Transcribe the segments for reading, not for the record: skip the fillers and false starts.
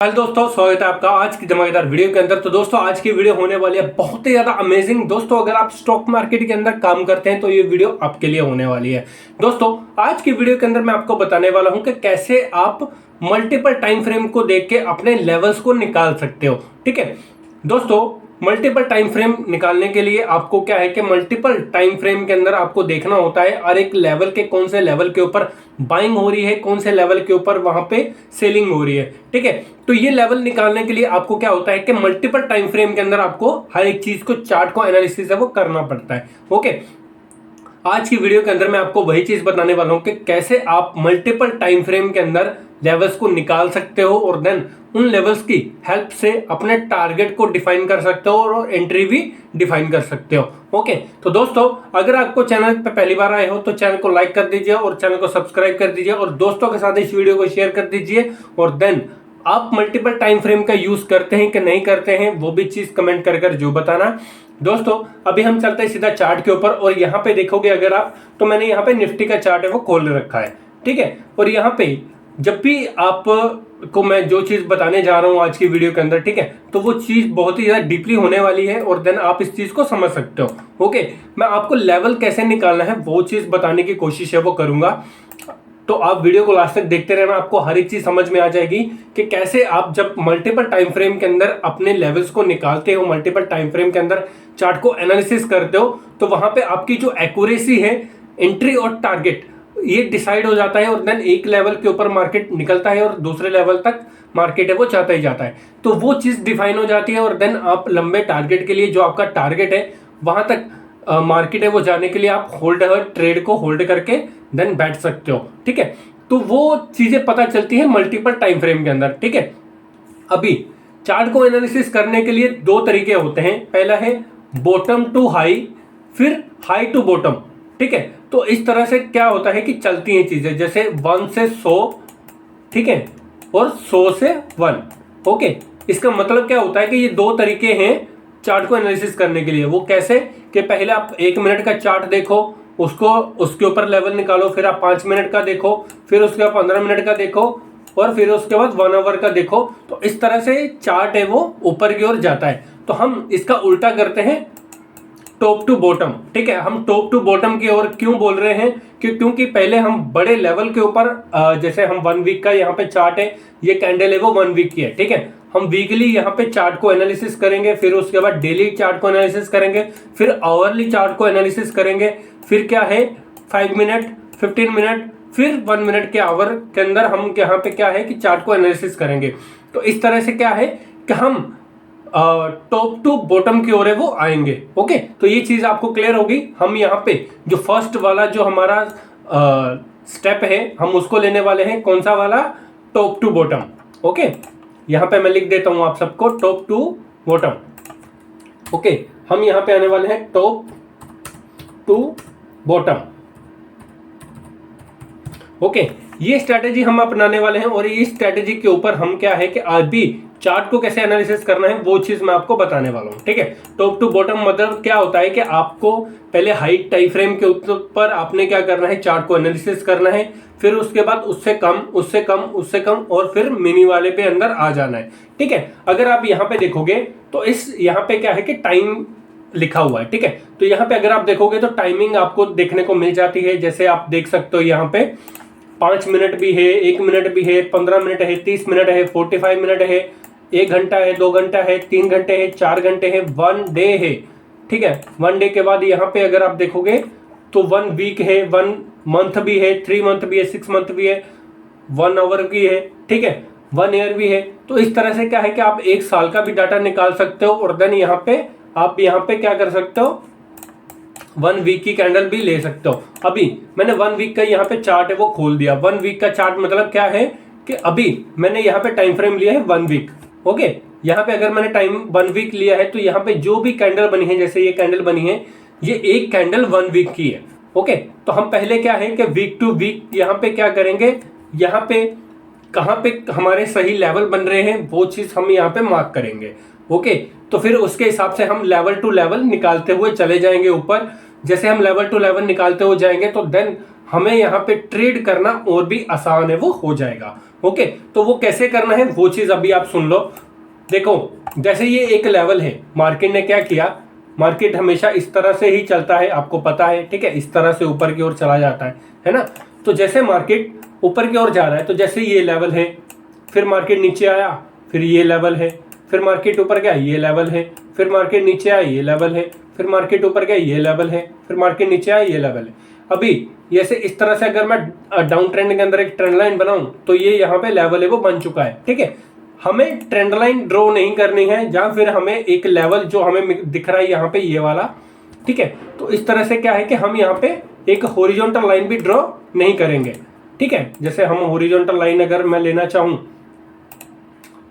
Hello दोस्तों, स्वागत है आपका आज की धमाकेदार वीडियो के अंदर। तो दोस्तों आज की वीडियो होने वाली है बहुत ही ज्यादा अमेजिंग। दोस्तों अगर आप स्टॉक मार्केट के अंदर काम करते हैं तो ये वीडियो आपके लिए होने वाली है। दोस्तों आज की वीडियो के अंदर मैं आपको बताने वाला हूं कि कैसे आप मल्टीपल टाइम फ्रेम को देख के अपने लेवल्स को निकाल सकते हो। ठीक है दोस्तों, मल्टीपल टाइम फ्रेम निकालने के लिए आपको क्या है कि मल्टीपल टाइम फ्रेम के अंदर आपको देखना होता है और एक लेवल के कौन से लेवल के ऊपर बाइंग हो रही है, कौन से लेवल के ऊपर वहां पे सेलिंग हो रही है। ठीक है, तो ये लेवल निकालने के लिए आपको क्या होता है कि मल्टीपल टाइम फ्रेम के अंदर आपको हर एक चीज को चार्ट को एनालिसिस है वो करना पड़ता है। ओके, आज की वीडियो के अंदर मैं आपको वही चीज बताने वाला हूं कि कैसे आप मल्टीपल टाइम फ्रेम के अंदर लेवल्स को निकाल सकते हो और देन उन लेवल्स की हेल्प से अपने टारगेट को डिफाइन कर सकते हो और एंट्री भी डिफाइन कर सकते हो। ओके, तो दोस्तों अगर आपको चैनल पे पहली बार आए हो तो चैनल को लाइक कर दीजिए और चैनल को सब्सक्राइब कर दीजिए और दोस्तों के साथ इस वीडियो को शेयर कर दीजिए। और देन आप मल्टीपल टाइम फ्रेम का यूज करते हैं कि नहीं करते हैं वो भी चीज कमेंट कर जो बताना। दोस्तों अभी हम चलते हैं सीधा चार्ट के ऊपर और यहाँ पे देखोगे अगर आप तो मैंने यहाँ पे निफ्टी का चार्ट है वो खोल रखा है। ठीक है, और यहाँ पे जब भी आप को मैं जो चीज बताने जा रहा हूँ आज की वीडियो के अंदर, ठीक है, तो वो चीज बहुत ही ज्यादा डीपली होने वाली है और देन आप इस चीज को समझ सकते हो। ओके, मैं आपको लेवल कैसे निकालना है वो चीज बताने की कोशिश है वो करूंगा, तो आप वीडियो को लास्ट तक देखते रहना, आपको हर एक चीज समझ में आ जाएगी कि कैसे आप जब मल्टीपल टाइम फ्रेम के अंदर अपने लेवल्स को निकालते हो, मल्टीपल टाइम फ्रेम के अंदर चार्ट को एनालिसिस करते हो, तो वहां पे आपकी जो एक्यूरेसी है, एंट्री और टारगेट ये डिसाइड हो जाता है और देन एक लेवल के ऊपर मार्केट निकलता है और दूसरे लेवल तक मार्केट है वो जाता ही जाता है। तो वो चीज डिफाइन हो जाती है और देन आप लंबे टारगेट के लिए जो आपका टारगेट है वहां तक मार्केट है वो जाने के लिए आप होल्ड ट्रेड को होल्ड करके देन बैठ सकते हो। ठीक है, तो वो चीजें पता चलती है मल्टीपल टाइम फ्रेम के अंदर। ठीक है, अभी चार्ट को एनालिसिस करने के लिए दो तरीके होते हैं, पहला है बॉटम टू हाई, फिर हाई टू बॉटम। ठीक है, तो इस तरह से क्या होता है कि चलती हैं चीजें, जैसे 1 से 100, ठीक है, और 100 से 1। ओके, इसका मतलब क्या होता है कि ये दो तरीके हैं चार्ट को एनालिसिस करने के लिए। वो कैसे कि पहले आप 1 मिनट का चार्ट देखो, उसको उसके ऊपर लेवल निकालो, फिर आप 5 मिनट का देखो, फिर उसके बाद 15 मिनट का देखो और फिर उसके बाद 1 आवर का देखो। तो इस तरह से चार्ट है वो ऊपर की ओर जाता है। तो हम इसका उल्टा करते हैं, टॉप टू बॉटम। ठीक है, हम टॉप टू बॉटम की ओर क्यों बोल रहे हैं क्योंकि पहले हम बड़े लेवल के ऊपर जैसे हम 1 वीक का यहाँ पे चार्ट है, ये कैंडल है वो 1 वीक की है। ठीक है, हम वीकली यहाँ पे चार्ट को एनालिसिस करेंगे, फिर उसके बाद डेली चार्ट को एनालिसिस करेंगे, फिर आवरली चार्ट को एनालिसिस करेंगे, फिर क्या है 5 मिनट, 15 मिनट, फिर 1 मिनट के आवर के अंदर हम यहाँ पे क्या है कि चार्ट को एनालिसिस करेंगे। तो इस तरह से क्या है कि हम टॉप टू बॉटम की ओर है वो आएंगे। ओके, तो ये चीज आपको क्लियर होगी। हम यहाँ पे जो फर्स्ट वाला जो हमारा स्टेप है हम उसको लेने वाले हैं, कौन सा वाला, टॉप टू बॉटम। ओके, यहाँ पे मैं लिख देता हूं आप सबको टॉप टू बॉटम। ओके, हम यहाँ पे आने वाले हैं टॉप टू बॉटम। ओके, ये स्ट्रैटेजी हम अपनाने वाले हैं और इस स्ट्रैटेजी के ऊपर हम क्या है कि आज भी चार्ट को कैसे एनालिसिस करना है वो चीज मैं आपको बताने वाला हूं। ठीक है, टॉप टू बॉटम मतलब क्या होता है कि आपको पहले हाई टाइम फ्रेम के ऊपर आपने क्या करना है, चार्ट को एनालिसिस करना है, फिर उसके बाद उससे कम, उससे कम, उससे कम और फिर मिनी वाले पे अंदर आ जाना है। ठीक है, अगर आप यहाँ पे देखोगे तो इस यहाँ पे क्या है कि टाइम लिखा हुआ है। ठीक है, तो यहाँ पे अगर आप देखोगे तो टाइमिंग आपको देखने को मिल जाती है, जैसे आप देख सकते हो यहाँ पे 5 मिनट भी है, 1 मिनट भी है, 15 मिनट है, 30 मिनट है, 45 मिनट है, 1 घंटा है, 2 घंटा है, 3 घंटे है, 4 घंटे है, 1 डे है। ठीक है, 1 डे के बाद यहाँ पे अगर आप देखोगे तो 1 वीक है, 1 मंथ भी है, 3 मंथ भी है, 6 मंथ भी है, 1 आवर भी है, ठीक है, 1 ईयर भी है। तो इस तरह से क्या है कि आप 1 साल का भी डाटा निकाल सकते हो और देन यहाँ पे आप यहाँ पे क्या कर सकते हो, 1 वीक की कैंडल भी ले सकते हो। अभी मैंने 1 वीक का यहाँ पे चार्ट है वो खोल दिया। 1 वीक का चार्ट मतलब क्या है कि अभी मैंने यहाँ पे टाइम फ्रेम लिया है 1 वीक। ओके, यहाँ पे अगर मैंने टाइम 1 वीक लिया है तो यहाँ पे जो भी कैंडल बनी है, जैसे ये कैंडल बनी है, ये एक कैंडल 1 वीक की है। ओके, तो हम पहले क्या है कि वीक टू वीक यहाँ पे क्या करेंगे, यहाँ पे कहाँ पे हमारे सही लेवल बन रहे हैं वो चीज हम यहाँ पे मार्क करेंगे। ओके, तो फिर उसके हिसाब से हम लेवल टू लेवल निकालते हुए चले जाएंगे ऊपर। जैसे हम लेवल टू लेवल निकालते हुए जाएंगे तो देन हमें यहाँ पे ट्रेड करना और भी आसान है, वो हो जाएगा। ओके, तो वो कैसे करना है वो चीज़ अभी आप सुन लो। देखो, जैसे ये एक लेवल है, मार्केट ने क्या किया, मार्केट हमेशा इस तरह से ही चलता है, आपको पता है, ठीक है, इस तरह से ऊपर की ओर चला जाता है ना। तो जैसे मार्केट ऊपर की ओर जा रहा है, तो जैसे ये लेवल है, फिर मार्केट नीचे आया, फिर ये लेवल है, फिर मार्केट ऊपर गया, ये लेवल है, फिर मार्केट नीचे आया, ये लेवल है, फिर मार्केट ऊपर गया, ये लेवल है, फिर मार्केट नीचे आया, ये लेवल है। अभी जैसे इस तरह से अगर मैं डाउन ट्रेंड के अंदर एक ट्रेंड लाइन बनाऊं, तो ये यहाँ पे लेवल है वो बन चुका है, ठीक है। हमें ट्रेंड लाइन ड्रॉ नहीं करनी है, या फिर हमें एक लेवल जो हमें दिख रहा है यहाँ पे ये वाला, ठीक है। तो इस तरह से क्या है कि हम यहाँ पे एक हॉरिजॉन्टल लाइन भी ड्रॉ नहीं करेंगे, ठीक है। जैसे हम हॉरिजॉन्टल लाइन अगर मैं लेना चाहूं,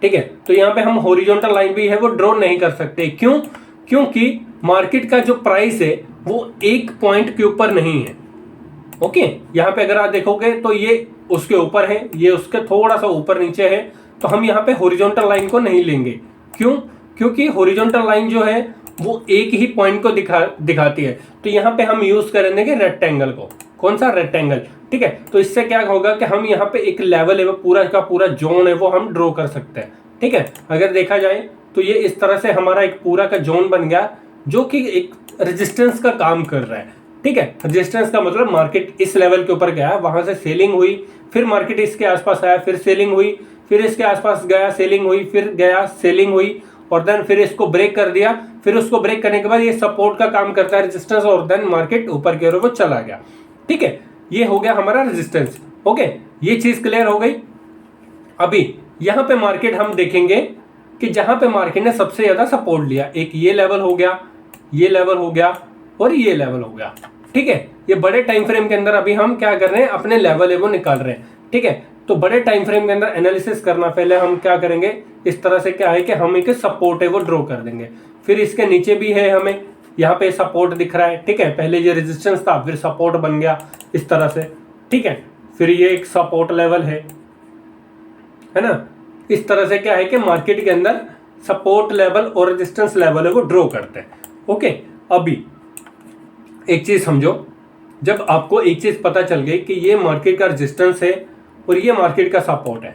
ठीक है, तो यहाँ पे हम हॉरिजॉन्टल लाइन भी है वो ड्रॉ नहीं कर सकते। क्यों? क्योंकि मार्केट का जो प्राइस है वो एक पॉइंट के ऊपर नहीं है। ओके, यहाँ पे अगर आप देखोगे तो ये उसके ऊपर है, ये उसके थोड़ा सा ऊपर नीचे है, तो हम यहाँ पे हॉरिजॉन्टल लाइन को नहीं लेंगे। क्यों? क्योंकि हॉरिजॉन्टल लाइन जो है वो एक ही पॉइंट को दिखाती है। तो यहाँ पे हम यूज करेंगे रेक्टेंगल को। कौन सा? रेक्टेंगल, ठीक है। तो इससे क्या होगा कि हम यहाँ पे एक लेवल है वो पूरा का पूरा जोन है वो हम ड्रॉ कर सकते हैं, ठीक है। अगर देखा जाए तो ये इस तरह से हमारा एक पूरा का जोन बन गया, जो कि एक रेजिस्टेंस का काम कर रहा है, ठीक है। रेजिस्टेंस का मतलब मार्केट इस लेवल के ऊपर गया, वहां से सेलिंग हुई, फिर मार्केट इसके आसपास आया, फिर सेलिंग हुई, फिर इसके आसपास गया, सेलिंग हुई, फिर गया, सेलिंग हुई, और देन फिर इसको ब्रेक कर दिया। फिर उसको ब्रेक करने के बाद ये सपोर्ट का काम करता है, रेजिस्टेंस, और देन मार्केट ऊपर की ओर वो चला गया, ठीक है। ये हो गया हमारा रेजिस्टेंस। ओके, ये चीज क्लियर हो गई। अभी यहां पे मार्केट हम देखेंगे कि जहां पे मार्केट ने सबसे ज्यादा सपोर्ट लिया, एक ये लेवल हो गया, ये लेवल हो गया, और ये लेवल हो गया, ठीक है। ये बड़े टाइम फ्रेम के अंदर अभी हम क्या कर रहे हैं, अपने लेवल है वो निकाल रहे हैं, ठीक है। तो बड़े टाइम फ्रेम के अंदर एनालिसिस करना, पहले हम क्या करेंगे, इस तरह से क्या है कि हम एक सपोर्ट है वो ड्रॉ कर देंगे। फिर इसके नीचे भी है, हमें यहाँ पे सपोर्ट दिख रहा है, ठीक है। पहले ये रेजिस्टेंस था, फिर सपोर्ट बन गया इस तरह से, ठीक है। फिर ये एक सपोर्ट लेवल है ना। इस तरह से क्या है कि मार्केट के अंदर सपोर्ट लेवल और रेजिस्टेंस लेवल है वो ड्रॉ करते हैं। ओके, अभी एक चीज समझो, जब आपको एक चीज पता चल गई कि ये मार्केट का रेजिस्टेंस है और ये मार्केट का सपोर्ट है,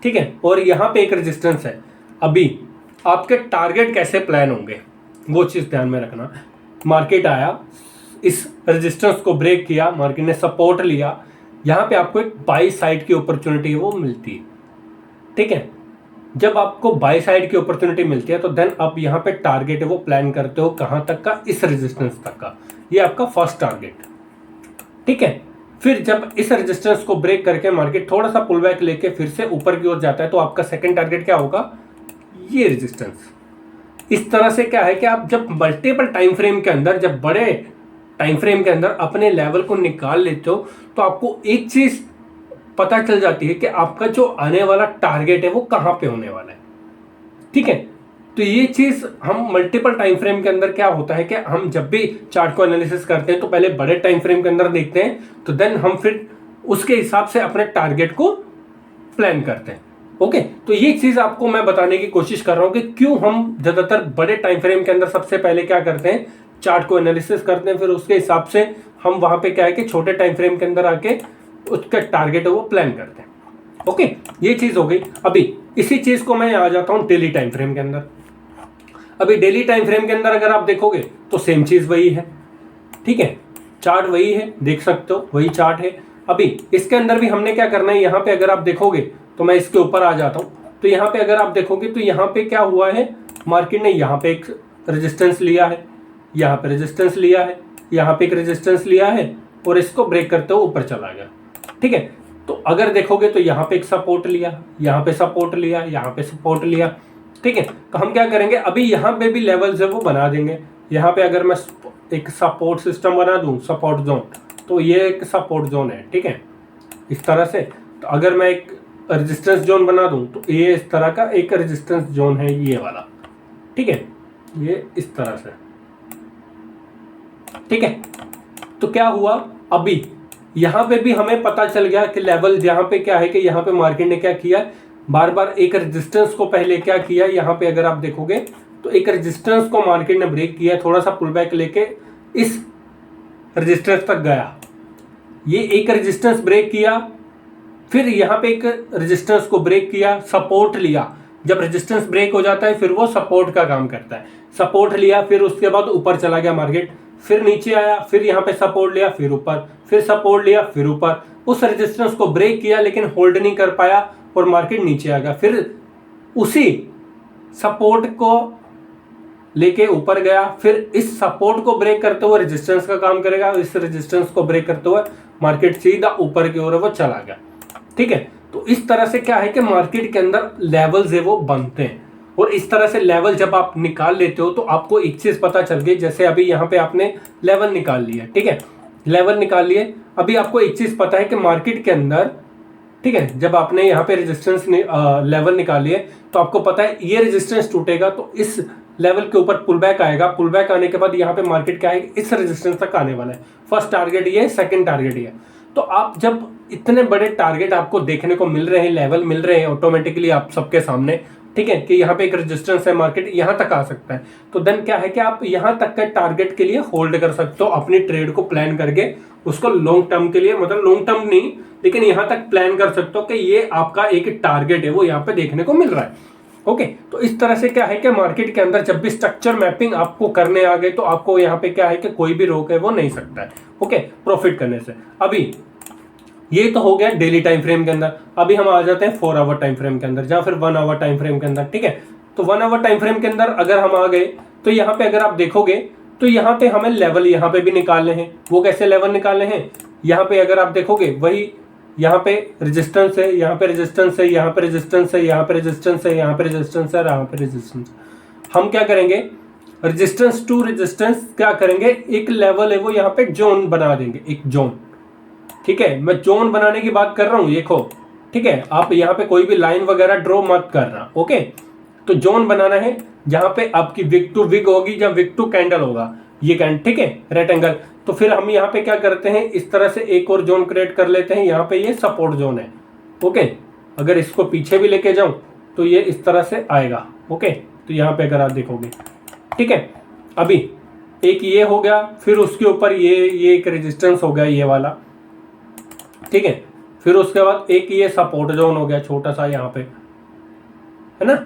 ठीक है, और यहाँ पे एक रेजिस्टेंस है, अभी आपके टारगेट कैसे प्लान होंगे वो चीज ध्यान में रखना। मार्केट आया, इस रेजिस्टेंस को ब्रेक किया, मार्केट ने सपोर्ट लिया, यहाँ पे आपको एक बाई साइड की अपॉर्चुनिटी वो मिलती है, ठीक है। जब आपको बाई साइड की अपॉर्चुनिटी मिलती है तो देन आप यहाँ पे टारगेट है वो प्लान करते हो, कहाँ तक का, इस रेजिस्टेंस तक का, ये आपका फर्स्ट टारगेट, ठीक है। फिर जब इस रेजिस्टेंस को ब्रेक करके मार्केट थोड़ा सा पुल बैक लेके फिर से ऊपर की ओर जाता है, तो आपका सेकंड टारगेट क्या होगा, ये रेजिस्टेंस। इस तरह से क्या है कि आप जब मल्टीपल टाइम फ्रेम के अंदर, जब बड़े टाइम फ्रेम के अंदर अपने लेवल को निकाल लेते हो, तो आपको एक चीज पता चल जाती है कि आपका जो आने वाला टारगेट है वो कहाँ पे होने वाला है, ठीक है। तो ये चीज हम मल्टीपल टाइम फ्रेम के अंदर क्या होता है कि हम जब भी चार्ट को एनालिसिस करते हैं तो पहले बड़े टाइम फ्रेम के अंदर देखते हैं, तो देन हम फिर उसके हिसाब से अपने टारगेट को प्लान करते हैं। ओके, तो ये चीज आपको मैं बताने की कोशिश कर रहा हूं कि क्यों हम ज्यादातर बड़े टाइम फ्रेम के अंदर सबसे पहले क्या करते हैं, चार्ट को एनालिसिस करते हैं, फिर उसके हिसाब से हम वहां पे क्या है कि छोटे टाइम फ्रेम के अंदर आके उसका टारगेट है वो प्लान करते हैं। ओके, ये चीज हो गई। अभी इसी चीज को मैं आ जाता हूं डेली टाइम फ्रेम के अंदर। अभी डेली टाइम फ्रेम के अंदर अगर आप देखोगे तो सेम चीज वही है, ठीक है, चार्ट वही है, देख सकते हो वही चार्ट है। अभी इसके अंदर भी हमने क्या करना है, यहाँ पे अगर आप देखोगे तो मैं इसके ऊपर आ जाता हूँ, तो यहाँ पे अगर आप देखोगे तो यहाँ पे क्या हुआ है, मार्केट ने यहाँ पे एक रेजिस्टेंस लिया है, यहाँ पे रेजिस्टेंस लिया है, यहाँ पे एक रेजिस्टेंस लिया है, और इसको ब्रेक करते हुए ऊपर चला गया, ठीक है। तो अगर देखोगे तो यहाँ पे एक सपोर्ट लिया, यहाँ पे सपोर्ट लिया, यहाँ पे सपोर्ट लिया, ठीक है। तो हम क्या करेंगे, अभी यहाँ पे भी लेवल्स है वो बना देंगे। यहाँ पे अगर मैं एक सपोर्ट सिस्टम बना दूं, सपोर्ट जोन, तो ये एक सपोर्ट जोन है, ठीक है, इस तरह से। तो अगर मैं एक रेजिस्टेंस जोन बना दूं तो ये इस तरह का एक रेजिस्टेंस जोन है, ये वाला, ठीक है, ये इस तरह से, ठीक है। तो क्या हुआ, अभी यहाँ पे भी हमें पता चल गया कि लेवल यहाँ पे क्या है कि यहाँ पे मार्केट ने क्या किया, बार बार एक रेजिस्टेंस को पहले क्या किया, यहाँ पे अगर आप देखोगे तो एक रेजिस्टेंस को मार्केट ने ब्रेक किया, थोड़ा सा पुल बैक लेके इस रेजिस्टेंस तक गया, ये एक रेजिस्टेंस ब्रेक किया, फिर यहाँ पे एक रेजिस्टेंस को ब्रेक किया, सपोर्ट लिया। जब रेजिस्टेंस ब्रेक हो जाता है फिर वो सपोर्ट का काम करता है। सपोर्ट लिया, फिर उसके बाद ऊपर चला गया मार्केट, फिर नीचे आया, फिर यहाँ पे सपोर्ट लिया, फिर ऊपर, फिर सपोर्ट लिया, फिर ऊपर। उस रेजिस्टेंस को ब्रेक किया लेकिन होल्ड नहीं कर पाया और मार्केट नीचे आ गया। फिर उसी सपोर्ट को लेके ऊपर गया, फिर इस सपोर्ट को ब्रेक करते हुए रेजिस्टेंस का काम करेगा, इस रेजिस्टेंस को ब्रेक करते हुए मार्केट सीधा ऊपर की ओर वो चला गया। ठीक है, तो इस तरह से क्या है कि मार्केट के अंदर लेवल्स है वो बनते हैं, और इस तरह से लेवल जब आप निकाल लेते हो तो आपको एक चीज पता चल गई। जैसे अभी यहाँ पे आपने लेवल निकाल लिया, ठीक है, लेवल निकाल लिए। अभी आपको एक चीज पता है कि मार्केट के अंदर, ठीक है, जब आपने यहाँ पे रेजिस्टेंस लेवल निकाल लिए तो आपको पता है ये रेजिस्टेंस टूटेगा तो इस लेवल के ऊपर पुल बैक आएगा। पुल बैक आने के बाद यहाँ पे मार्केट क्या है, इस रेजिस्टेंस तक आने वाला है। फर्स्ट टारगेट ये, सेकंड टारगेट ये। तो आप जब इतने बड़े टारगेट आपको देखने को मिल रहे हैं, लेवल मिल रहे हैं ऑटोमेटिकली आप सबके सामने, ठीक है, कि यहाँ पे एक रेजिस्टेंस है, मार्केट यहाँ तक आ सकता है, तो देन क्या है कि आप यहाँ तक के टारगेट के लिए होल्ड कर सकते हो अपनी ट्रेड को प्लान करके, उसको लॉन्ग टर्म के लिए, मतलब लॉन्ग टर्म नहीं लेकिन यहाँ तक प्लान कर सकते हो कि ये आपका एक टारगेट है वो यहाँ पे देखने को मिल रहा है। ओके, तो इस तरह से क्या है कि मार्केट के अंदर जब भी स्ट्रक्चर मैपिंग आपको करने आ गए तो आपको यहाँ पे क्या है कि कोई भी रोक है वो नहीं सकता है, ओके, प्रॉफिट करने से। अभी ये तो हो गया डेली टाइम फ्रेम के अंदर। अभी हम आ जाते हैं 4 आवर टाइम फ्रेम के अंदर या फिर 1 आवर टाइम फ्रेम के अंदर, ठीक है। तो 1 आवर टाइम फ्रेम के अंदर अगर हम आ गए तो यहाँ पे अगर आप देखोगे तो यहाँ पे हमें लेवल यहाँ पे भी निकालने हैं। वो कैसे लेवल निकालने हैं, यहाँ पे अगर आप देखोगे वही यहाँ पे रेजिस्टेंस है, यहाँ पे रेजिस्टेंस है, यहाँ पे रेजिस्टेंस है, यहाँ पे रेजिस्टेंस है, यहाँ पे रेजिस्टेंस है, यहाँ पे रेजिस्टेंस। हम क्या करेंगे, रेजिस्टेंस टू रेजिस्टेंस क्या करेंगे, एक लेवल है वो यहाँ पे जोन बना देंगे, एक जोन, ठीक है। मैं जोन बनाने की बात कर रहा हूँ, देखो, ठीक है, आप यहाँ पे कोई भी लाइन वगैरह ड्रॉ मत करना, ओके। तो जोन बनाना है जहाँ पे आपकी विक टू विक होगी या विक टू कैंडल होगा, ये कैंडल, ठीक है, रेक्टेंगल। तो फिर हम यहाँ पे क्या करते हैं, इस तरह से एक और जोन क्रिएट कर लेते हैं। यहाँ पे ये सपोर्ट जोन है, ओके। अगर इसको पीछे भी लेके जाऊं तो ये इस तरह से आएगा, ओके। तो यहाँ पे अगर आप देखोगे, ठीक है, अभी एक ये हो गया, फिर उसके ऊपर ये एक रेजिस्टेंस हो गया ये वाला, ठीक है। फिर उसके बाद एक ये सपोर्ट जोन हो गया छोटा सा यहाँ पे, है ना,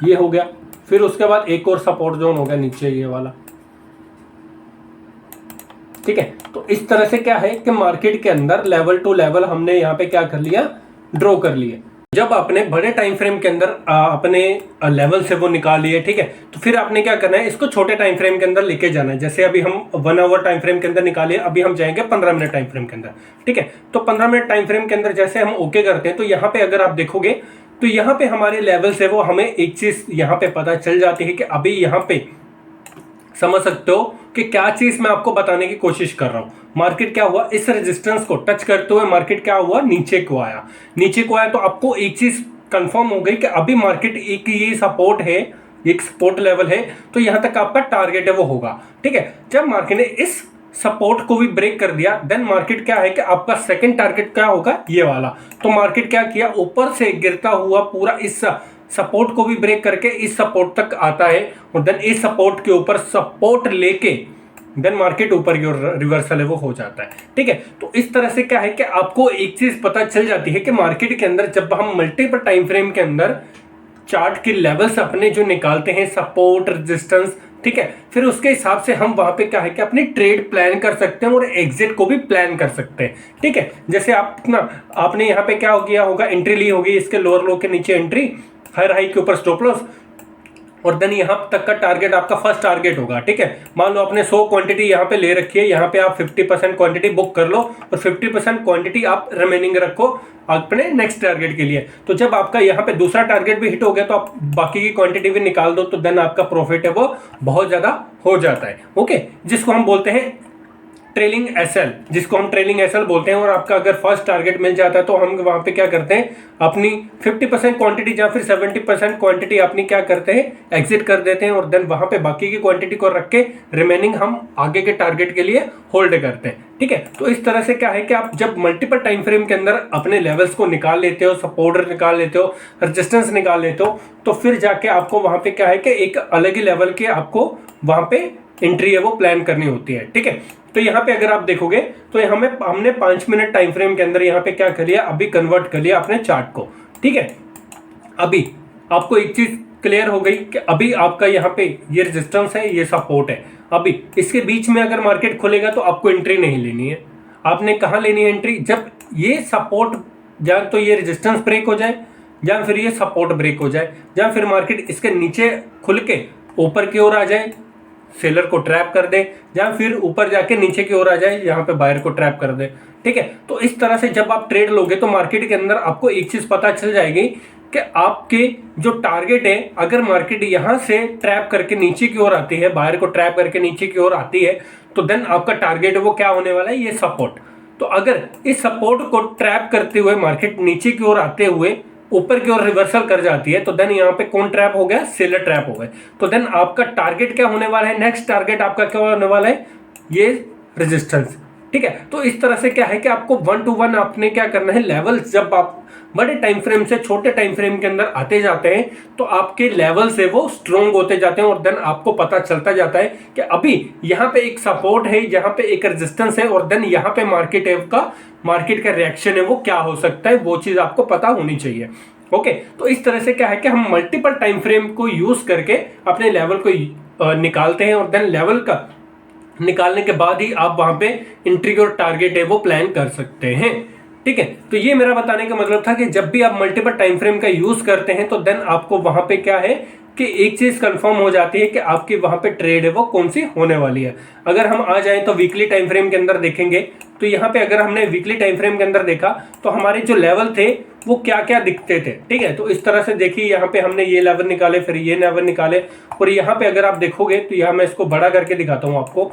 ये हो गया। फिर उसके बाद एक और सपोर्ट जोन हो गया नीचे ये वाला, ठीक है। तो इस तरह से क्या है कि मार्केट के अंदर लेवल टू लेवल हमने यहाँ पे क्या कर लिया, ड्रॉ कर लिए। जब आपने बड़े टाइम फ्रेम के अंदर अपने लेवल से वो निकाल लिए, ठीक है, तो फिर आपने क्या करना है, इसको छोटे टाइम फ्रेम के अंदर लेके जाना है। जैसे अभी हम 1 आवर टाइम फ्रेम के अंदर निकाले, अभी हम जाएंगे 15 मिनट टाइम फ्रेम के अंदर, ठीक है। तो 15 मिनट टाइम फ्रेम के अंदर जैसे हम ओके करते हैं तो यहाँ पे अगर आप देखोगे तो यहाँ पे हमारे लेवल्स है वो हमें एक चीज यहाँ पे पता चल जाती है कि अभी यहाँ पे समझ सकते हो कि क्या चीज मैं आपको बताने की कोशिश कर रहा हूं। मार्केट क्या हुआ, इस रेजिस्टेंस को टच करते हुए मार्केट क्या हुआ, नीचे को आया। नीचे को आया तो आपको एक चीज कंफर्म हो गई कि अभी मार्केट एक ये सपोर्ट है, एक सपोर्ट लेवल है, तो यहां तक आपका टारगेट है वो होगा, ठीक है। जब मार्केट ने इस सपोर्ट को भी ब्रेक कर दिया, देन मार्केट क्या है कि आपका सेकंड टारगेट क्या होगा, ये वाला। तो मार्केट क्या किया, ऊपर से गिरता हुआ पूरा इस सपोर्ट को भी ब्रेक करके इस सपोर्ट तक आता है, और देन इस सपोर्ट के ऊपर सपोर्ट लेके देन मार्केट ऊपर की ओर रिवर्सल है वो हो जाता है, ठीक है। तो इस तरह से क्या है कि आपको एक चीज पता चल जाती है कि मार्केट के अंदर जब हम मल्टीपल टाइम फ्रेम के अंदर चार्ट के लेवल्स अपने जो निकालते हैं, सपोर्ट, रेजिस्टेंस, ठीक है, फिर उसके हिसाब से हम वहां पे क्या है कि अपनी ट्रेड प्लान कर सकते हैं और एग्जिट को भी प्लान कर सकते हैं, ठीक है। जैसे आपने यहाँ पे क्या हो गया होगा, एंट्री ली होगी, इसके लोअर लो के नीचे एंट्री, हायर हाई के ऊपर स्टॉप लॉस, और देन यहाँ तक का टारगेट आपका फर्स्ट टारगेट होगा, ठीक है। मान लो आपने 100 क्वांटिटी यहाँ पे ले रखी है, यहाँ पे आप 50% क्वांटिटी बुक कर लो और 50% क्वांटिटी आप रिमेनिंग रखो अपने नेक्स्ट टारगेट के लिए। तो जब आपका यहाँ पे दूसरा टारगेट भी हिट हो गया तो आप बाकी की क्वांटिटी भी निकाल दो, तो देन आपका प्रॉफिट है वो बहुत ज्यादा हो जाता है, ओके, जिसको हम बोलते हैं ट्रेलिंग एसएल, जिसको हम ट्रेलिंग एसएल बोलते हैं। और आपका अगर फर्स्ट टारगेट मिल जाता है तो हम वहां पे क्या करते हैं, अपनी 50% क्वांटिटी या फिर 70% क्वांटिटी अपनी क्या करते हैं, एग्जिट कर देते हैं, और देन वहां पे बाकी की क्वांटिटी को रख के रिमेनिंग हम आगे के टारगेट के लिए होल्ड करते हैं, ठीक है। तो इस तरह से क्या है कि आप जब मल्टीपल टाइम फ्रेम के अंदर अपने लेवल्स को निकाल लेते हो, सपोर्ट निकाल लेते हो, रेजिस्टेंस निकाल लेते हो, तो फिर जाके आपको वहां पे क्या है कि एक अलग ही लेवल के आपको वहां पे एंट्री है वो प्लान करनी होती है, ठीक है। तो यहाँ पे अगर आप देखोगे तो हमने 5 मिनट टाइम फ्रेम के अंदर यहाँ पे क्या कर लिया, अभी कन्वर्ट कर लिया अपने चार्ट को। ठीक है, अभी आपको एक चीज क्लियर हो गई कि अभी आपका यहाँ पे ये रेजिस्टेंस है, ये सपोर्ट है। अभी इसके बीच में अगर मार्केट खुलेगा तो आपको एंट्री नहीं लेनी है। आपने कहाँ लेनी है एंट्री, जब ये सपोर्ट या तो ये रेजिस्टेंस ब्रेक हो जाए या फिर ये सपोर्ट ब्रेक हो जाए या फिर मार्केट इसके नीचे खुल के ऊपर की ओर आ जाए, सेलर को ट्रैप कर दे, या फिर ऊपर जाके नीचे की ओर आ जाए, यहाँ पे बायर को ट्रैप कर दे। ठीक है, तो इस तरह से जब आप ट्रेड लोगे तो मार्केट के अंदर आपको एक चीज पता चल जाएगी कि आपके जो टारगेट है, अगर मार्केट यहाँ से ट्रैप करके नीचे की ओर आती है, बायर को ट्रैप करके नीचे की ओर आती है, तो देन आपका टारगेट है वो क्या होने वाला है, ये सपोर्ट। तो अगर इस सपोर्ट को ट्रैप करते हुए मार्केट नीचे की ओर आते हुए ऊपर की ओर रिवर्सल कर जाती है, तो देन यहाँ पे कौन ट्रैप हो गया, सेलर ट्रैप हो गए। तो देन आपका टारगेट क्या होने वाला है, नेक्स्ट टारगेट आपका क्या होने वाला है, ये रेजिस्टेंस। ठीक है, तो इस तरह से क्या है कि आपको 1 to 1 आपने क्या करना है, लेवल्स जब आप बड़े टाइम फ्रेम से छोटे टाइम फ्रेम के अंदर आते जाते हैं तो आपके लेवल से वो स्ट्रोंग होते जाते हैं और देन आपको पता चलता जाता है कि अभी यहाँ पे एक सपोर्ट है, यहाँ पे एक रेजिस्टेंस है और देन यहाँ पे मार्केट का रिएक्शन है वो क्या हो सकता है, वो चीज आपको पता होनी चाहिए। ओके, तो इस तरह से क्या है कि हम मल्टीपल टाइम फ्रेम को यूज करके अपने लेवल को निकालते हैं और देन लेवल का निकालने के बाद ही आप वहां पे एंट्री और टारगेट है वो प्लान कर सकते हैं। ठीक है, तो ये मेरा बताने का मतलब था कि जब भी आप मल्टीपल टाइम फ्रेम का यूज करते हैं तो देन आपको वहां पे क्या है कि एक चीज कंफर्म हो जाती है कि आपकी वहां पे ट्रेड है वो कौन सी होने वाली है। अगर हम आ जाएं तो वीकली टाइम फ्रेम के अंदर देखेंगे तो यहाँ पे अगर हमने वीकली टाइम फ्रेम के अंदर देखा तो हमारे जो लेवल थे वो क्या क्या दिखते थे। ठीक है, तो इस तरह से देखिए यहाँ पे हमने ये लेवल निकाले, फिर ये लेवल निकाले, और यहाँ पे अगर आप देखोगे तो यहाँ मैं इसको बड़ा करके दिखाता हूँ आपको।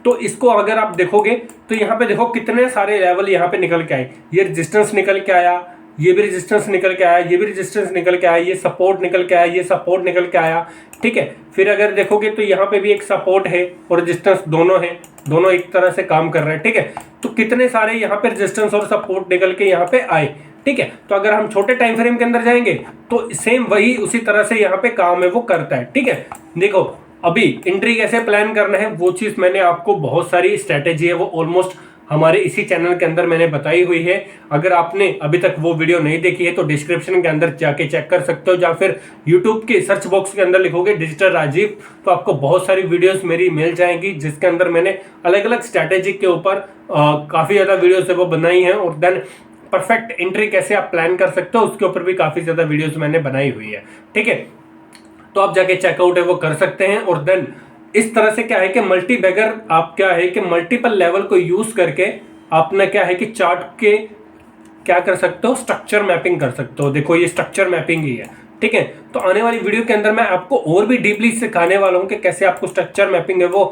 तो इसको अगर आप देखोगे तो यहाँ पे देखो कितने सारे लेवल यहाँ पे निकल के आए, ये रेजिस्टेंस निकल के आया, ये भी रेजिस्टेंस निकल के आया, ये भी रेजिस्टेंस निकल के आया, ये सपोर्ट निकल के आया, ये सपोर्ट निकल के आया। ठीक है, फिर अगर देखोगे तो यहाँ पे भी एक सपोर्ट है और रेजिस्टेंस दोनों है, दोनों एक तरह से काम कर रहे हैं। ठीक है, तो कितने सारे यहाँ पे रेजिस्टेंस और सपोर्ट निकल के यहाँ पे आए। ठीक है, तो अगर हम छोटे टाइम फ्रेम के अंदर जाएंगे तो सेम वही उसी तरह से यहाँ पे काम है वो करता है। ठीक है, देखो अभी एंट्री कैसे प्लान करना है वो चीज मैंने आपको, बहुत सारी स्ट्रेटेजी है वो ऑलमोस्ट हमारे इसी चैनल के अंदर मैंने बताई हुई है। अगर आपने अभी तक वो वीडियो नहीं देखी है तो डिस्क्रिप्शन के अंदर जाके चेक कर सकते हो, या फिर यूट्यूब के सर्च बॉक्स के अंदर लिखोगे डिजिटल राजीव तो आपको बहुत सारी वीडियोस मेरी मिल जाएंगी, जिसके अंदर मैंने अलग अलग स्ट्रैटेजी के ऊपर काफी ज्यादा वीडियोस है वो बनाई है, और देन परफेक्ट एंट्री कैसे आप प्लान कर सकते हो उसके ऊपर भी काफी ज्यादा वीडियोस मैंने बनाई हुई है। ठीक है, तो आप जाके चेकआउट है वो कर सकते हैं। और देन इस तरह से क्या है कि मल्टी बैगर आप क्या है कि मल्टीपल लेवल को यूज करके आपने क्या है कि चार्ट के क्या कर सकते हो, स्ट्रक्चर मैपिंग कर सकते हो। देखो ये स्ट्रक्चर मैपिंग ही है। ठीक है, तो आने वाली वीडियो के अंदर मैं आपको और भी डीपली सिखाने वाला हूँ कि कैसे आपको स्ट्रक्चर मैपिंग है वो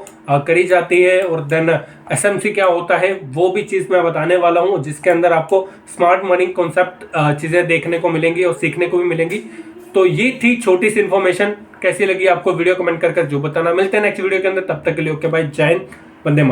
करी जाती है, और देन एसएमसी क्या होता है वो भी चीज़ मैं बताने वाला हूँ, जिसके अंदर आपको स्मार्ट मनी कॉन्सेप्ट चीज़ें देखने को मिलेंगी और सीखने को भी मिलेंगी। तो ये थी छोटी सी इन्फॉर्मेशन, कैसी लगी आपको वीडियो कमेंट कर जो बताना। मिलते हैं नेक्स्ट वीडियो के अंदर, तब तक के लिए ओके बाय, जय हिंद, वंदे मातरम।